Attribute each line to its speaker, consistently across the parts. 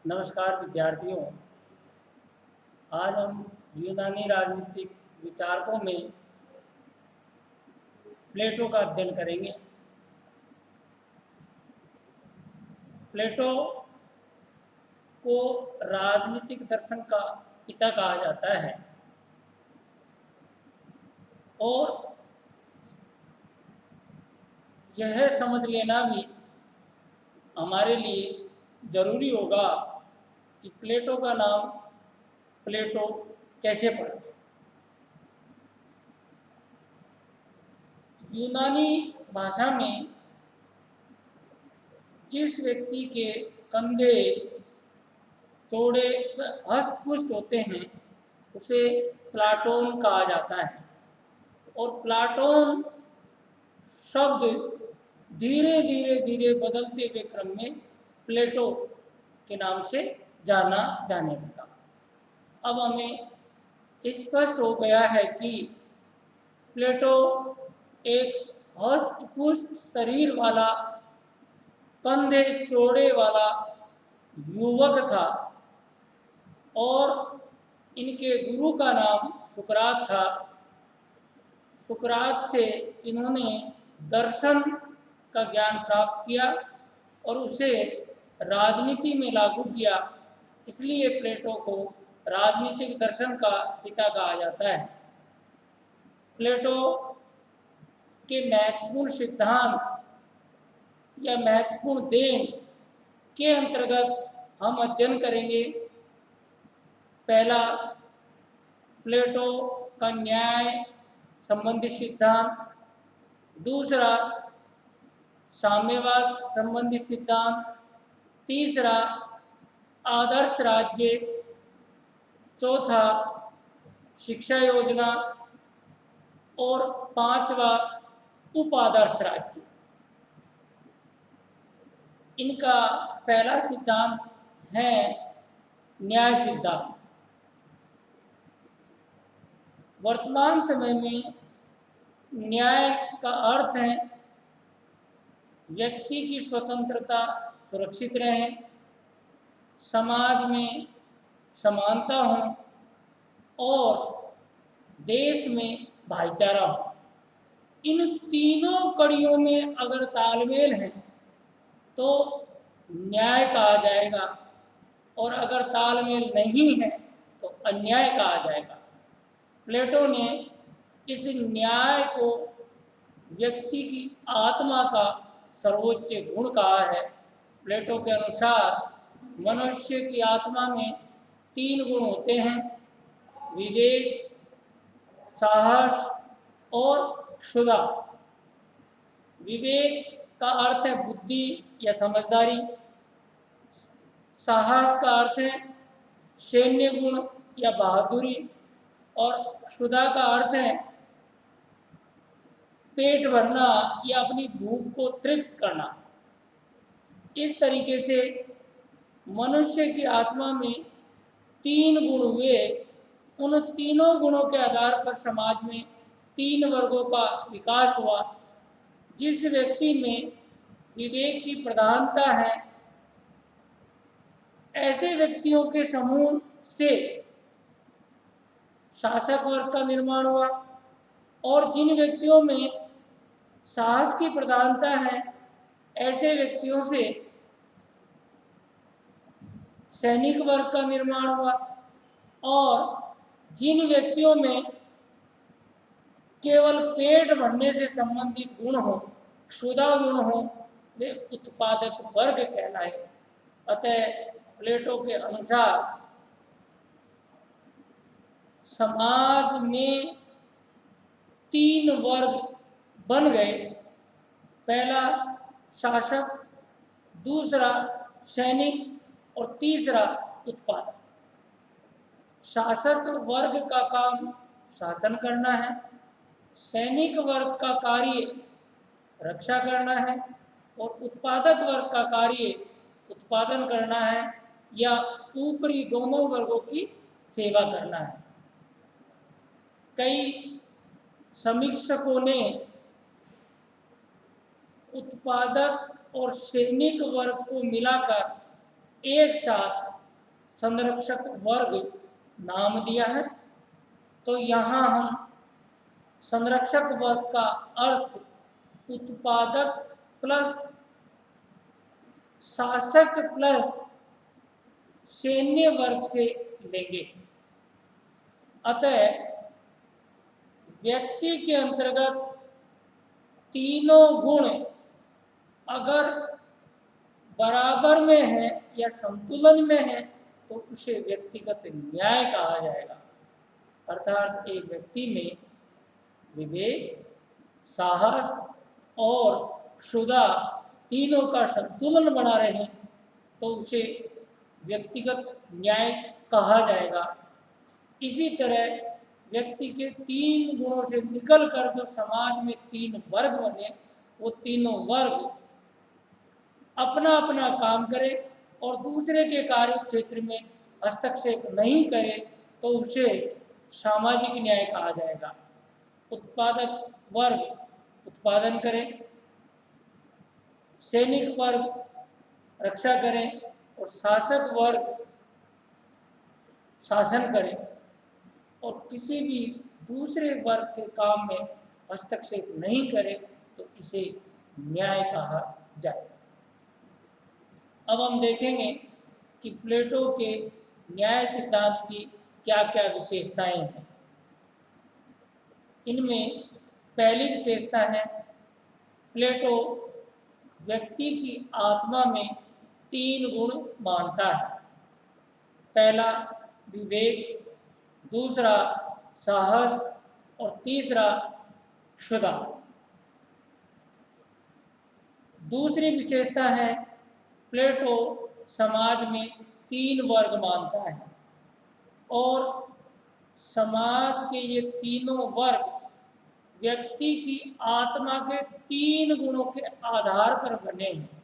Speaker 1: नमस्कार विद्यार्थियों। आज हम यूनानी राजनीतिक विचारकों में प्लेटो का अध्ययन करेंगे। प्लेटो को राजनीतिक दर्शन का पिता कहा जाता है और यह समझ लेना भी हमारे लिए ज़रूरी होगा कि प्लेटो का नाम प्लेटो कैसे पड़ा। यूनानी भाषा में जिस व्यक्ति के कंधे चौड़े व हष्ट-पुष्ट होते हैं उसे प्लाटोन कहा जाता है और प्लाटोन शब्द धीरे धीरे धीरे बदलते हुए क्रम में प्लेटो के नाम से जाना जाने लगा। अब हमें स्पष्ट हो गया है कि प्लेटो एक हष्ट-पुष्ट शरीर वाला, कंधे चौड़े वाला युवक था और इनके गुरु का नाम सुकरात था। सुकरात से इन्होंने दर्शन का ज्ञान प्राप्त किया और उसे राजनीति में लागू किया, इसलिए प्लेटो को राजनीतिक दर्शन का पिता कहा जाता है। प्लेटो के महत्वपूर्ण सिद्धांत या महत्वपूर्ण देन के अंतर्गत हम अध्ययन करेंगे। पहला, प्लेटो का न्याय संबंधी सिद्धांत। दूसरा, साम्यवाद संबंधी सिद्धांत। तीसरा, आदर्श राज्य। चौथा, शिक्षा योजना और पांचवा, उपादर्श राज्य। इनका पहला सिद्धांत है न्याय सिद्धांत। वर्तमान समय में न्याय का अर्थ है व्यक्ति की स्वतंत्रता सुरक्षित रहे, समाज में समानता हो और देश में भाईचारा हो। इन तीनों कड़ियों में अगर तालमेल है तो न्याय कहा जाएगा और अगर तालमेल नहीं है तो अन्याय कहा जाएगा। प्लेटो ने इस न्याय को व्यक्ति की आत्मा का सर्वोच्च गुण कहा है। प्लेटो के अनुसार मनुष्य की आत्मा में 3 गुण होते हैं: विवेक, साहस और क्षुधा। विवेक का अर्थ है बुद्धि या समझदारी। साहस का अर्थ है सैन्य गुण या बहादुरी और क्षुधा का अर्थ है पेट भरना या अपनी भूख को तृप्त करना। इस तरीके से मनुष्य की आत्मा में 3 गुण हुए। उन तीनों गुणों के आधार पर समाज में 3 वर्गों का विकास हुआ। जिस व्यक्ति में विवेक की प्रधानता है, ऐसे व्यक्तियों के समूह से शासक वर्ग का निर्माण हुआ और जिन व्यक्तियों में साहस की प्रधानता है, ऐसे व्यक्तियों से सैनिक वर्ग का निर्माण हुआ और जिन व्यक्तियों में केवल पेट भरने से संबंधित गुण हो, क्षुधा गुण हो, वे उत्पादक वर्ग कहलाए। अतः प्लेटो के अनुसार समाज में 3 वर्ग बन गए। पहला शासक, दूसरा सैनिक और तीसरा उत्पादक। शासक वर्ग का काम शासन करना है, सैनिक वर्ग का कार्य रक्षा करना है और उत्पादक वर्ग का कार्य उत्पादन करना है या ऊपरी दोनों वर्गों की सेवा करना है। कई समीक्षकों ने उत्पादक और सैनिक वर्ग को मिलाकर एक साथ संरक्षक वर्ग नाम दिया है। तो यहाँ हम संरक्षक वर्ग का अर्थ उत्पादक प्लस शासक प्लस सैन्य वर्ग से लेंगे। अतः व्यक्ति के अंतर्गत तीनों गुण अगर बराबर में है या संतुलन में है तो उसे व्यक्तिगत न्याय कहा जाएगा। अर्थात एक व्यक्ति में विवेक, साहस और क्षुधा तीनों का संतुलन बना रहे तो उसे व्यक्तिगत न्याय कहा जाएगा। इसी तरह व्यक्ति के तीन गुणों से निकलकर जो समाज में तीन वर्ग बने, वो तीनों वर्ग अपना अपना काम करे और दूसरे के कार्य क्षेत्र में हस्तक्षेप नहीं करे तो उसे सामाजिक न्याय कहा जाएगा। उत्पादक वर्ग उत्पादन करे, सैनिक वर्ग रक्षा करे और शासक वर्ग शासन करे और किसी भी दूसरे वर्ग के काम में हस्तक्षेप नहीं करे तो इसे न्याय कहा जाए। अब हम देखेंगे कि प्लेटो के न्याय सिद्धांत की क्या क्या विशेषताएं हैं। इनमें पहली विशेषता है, प्लेटो व्यक्ति की आत्मा में तीन गुण मानता है। पहला विवेक, दूसरा साहस और तीसरा क्षुधा। दूसरी विशेषता है, प्लेटो समाज में तीन वर्ग मानता है और समाज के ये तीनों वर्ग व्यक्ति की आत्मा के तीन गुणों के आधार पर बने हैं।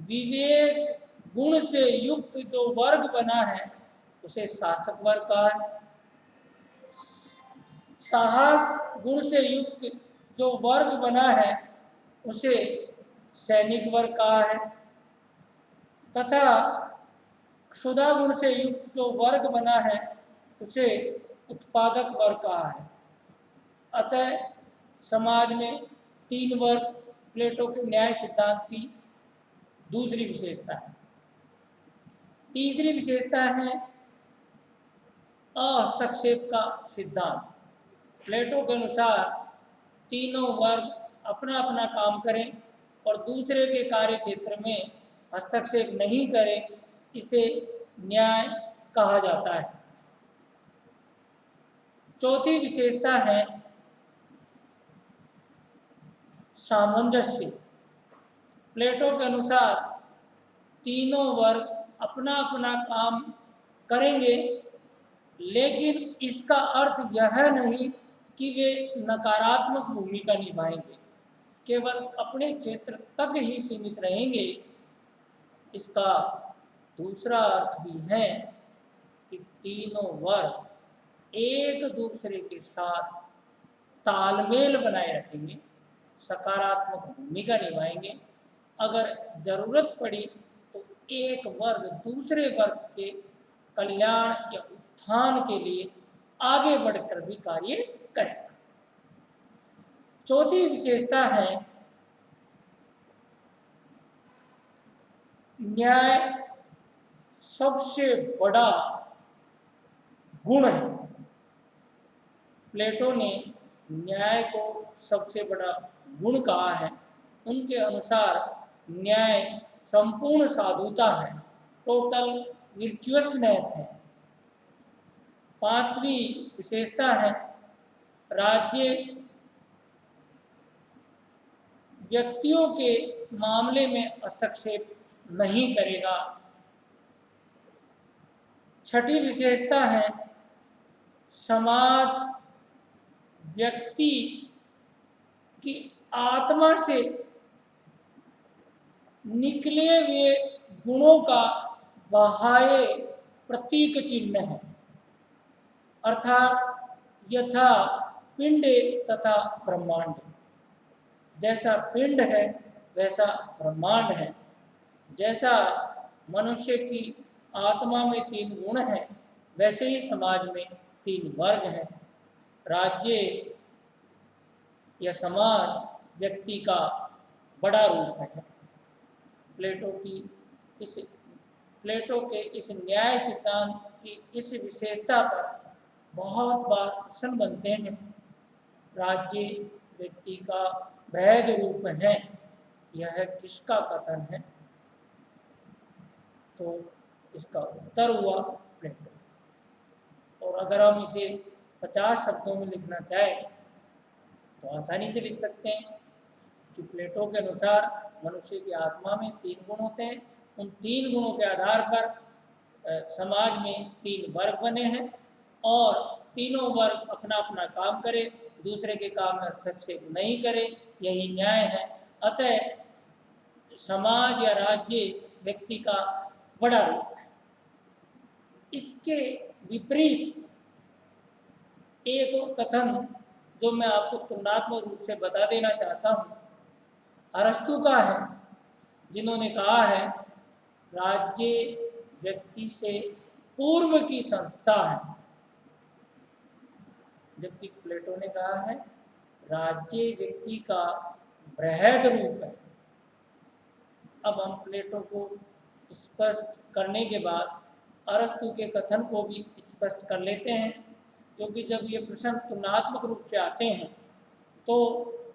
Speaker 1: विवेक गुण से युक्त जो वर्ग बना है उसे शासक वर्ग कहा है। साहस गुण से युक्त जो वर्ग बना है उसे सैनिक वर्ग कहा है तथा क्षुधा गुण से युक्त जो वर्ग बना है उसे उत्पादक वर्ग कहा है। अतः समाज में तीन वर्ग प्लेटो के न्याय सिद्धांत की दूसरी विशेषता है। तीसरी विशेषता है अहस्तक्षेप का सिद्धांत। प्लेटो के अनुसार तीनों वर्ग अपना अपना काम करें और दूसरे के कार्य क्षेत्र में हस्तक्षेप नहीं करें, इसे न्याय कहा जाता है। चौथी विशेषता है सामंजस्य। प्लेटो के अनुसार तीनों वर्ग अपना अपना काम करेंगे, लेकिन इसका अर्थ यह नहीं कि वे नकारात्मक भूमिका निभाएंगे, केवल अपने क्षेत्र तक ही सीमित रहेंगे। इसका दूसरा अर्थ भी है कि तीनों वर्ग एक दूसरे के साथ तालमेल बनाए रखेंगे, सकारात्मक भूमिका निभाएंगे। अगर जरूरत पड़ी तो एक वर्ग दूसरे वर्ग के कल्याण या उत्थान के लिए आगे बढ़कर भी कार्य करेगा। चौथी विशेषता है न्याय सबसे बड़ा गुण है। प्लेटो ने न्याय को सबसे बड़ा गुण कहा है। उनके अनुसार न्याय संपूर्ण साधुता है, टोटल विर्चुअसनेस है। पांचवी विशेषता है राज्य व्यक्तियों के मामले में हस्तक्षेप नहीं करेगा। छठी विशेषता है समाज व्यक्ति की आत्मा से निकले हुए गुणों का बाह्य प्रतीक चिन्ह है। अर्थात यथा पिंड तथा ब्रह्मांड, जैसा पिंड है वैसा ब्रह्मांड है, जैसा मनुष्य की आत्मा में 3 गुण हैं, वैसे ही समाज में 3 वर्ग हैं। राज्य या समाज व्यक्ति का बड़ा रूप है। प्लेटो की इस प्लेटो के इस न्याय सिद्धांत की इस विशेषता पर बहुत बार प्रश्न बनते हैं। राज्य व्यक्ति का वृहद रूप है, यह किसका कथन है? तो इसका उत्तर हुआ प्लेटो। और अगर हम इसे 50 शब्दों में लिखना चाहें तो आसानी से लिख सकते हैं कि प्लेटो के अनुसार मनुष्य की आत्मा में 3 गुण होते हैं। उन 3 गुणों के आधार पर समाज में 3 वर्ग बने हैं और तीनों वर्ग अपना अपना काम करे, दूसरे के काम में हस्तक्षेप नहीं करे, यही न्याय है। अतः समाज या राज्य व्यक्ति का बड़ा रूप है। इसके विपरीत एक कथन जो मैं आपको तुलनात्मक रूप से बता देना चाहता हूँ, अरस्तु का है, जिन्होंने कहा है राज्य व्यक्ति से पूर्व की संस्था है, जबकि प्लेटो ने कहा है राज्य व्यक्ति का बृहद रूप है। अब हम प्लेटो को स्पष्ट करने के बाद अरस्तु के कथन को भी स्पष्ट कर लेते हैं, क्योंकि जब ये प्रश्न तुलनात्मक रूप से आते हैं तो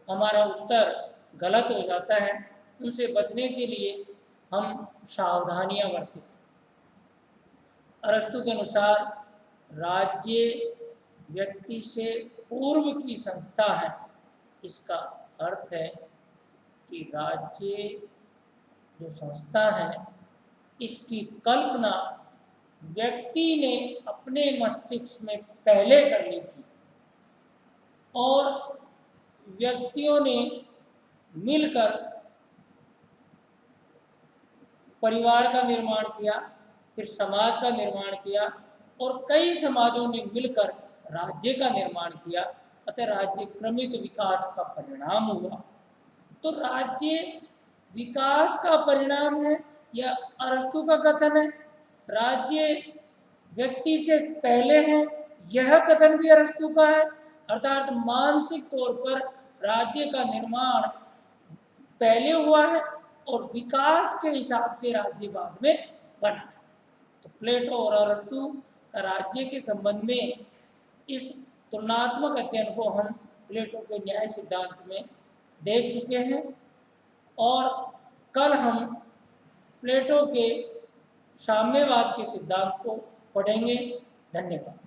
Speaker 1: हमारा उत्तर गलत हो जाता है। उनसे बचने के लिए हम सावधानियां बरतें। अरस्तु के अनुसार राज्य व्यक्ति से पूर्व की संस्था है। इसका अर्थ है कि राज्य जो संस्था है, इसकी कल्पना व्यक्ति ने अपने मस्तिष्क में पहले कर ली थी और व्यक्तियों ने मिलकर परिवार का निर्माण किया, फिर समाज का निर्माण किया और कई समाजों ने मिलकर राज्य का निर्माण किया। अतः राज्य क्रमिक विकास का परिणाम हुआ। तो राज्य विकास का परिणाम है, यह अरस्तु का कथन है। राज्य व्यक्ति से पहले है, यह कथन भी अरस्तु का है। अर्थात मानसिक तौर पर राज्य का निर्माण पहले हुआ है और विकास के हिसाब से राज्य बाद में बना है। तो प्लेटो और अरस्तु का राज्य के संबंध में इस तुलनात्मक अध्ययन को हम प्लेटो के न्याय सिद्धांत में देख चुके हैं और कल हम प्लेटो के साम्यवाद के सिद्धांत को पढ़ेंगे। धन्यवाद।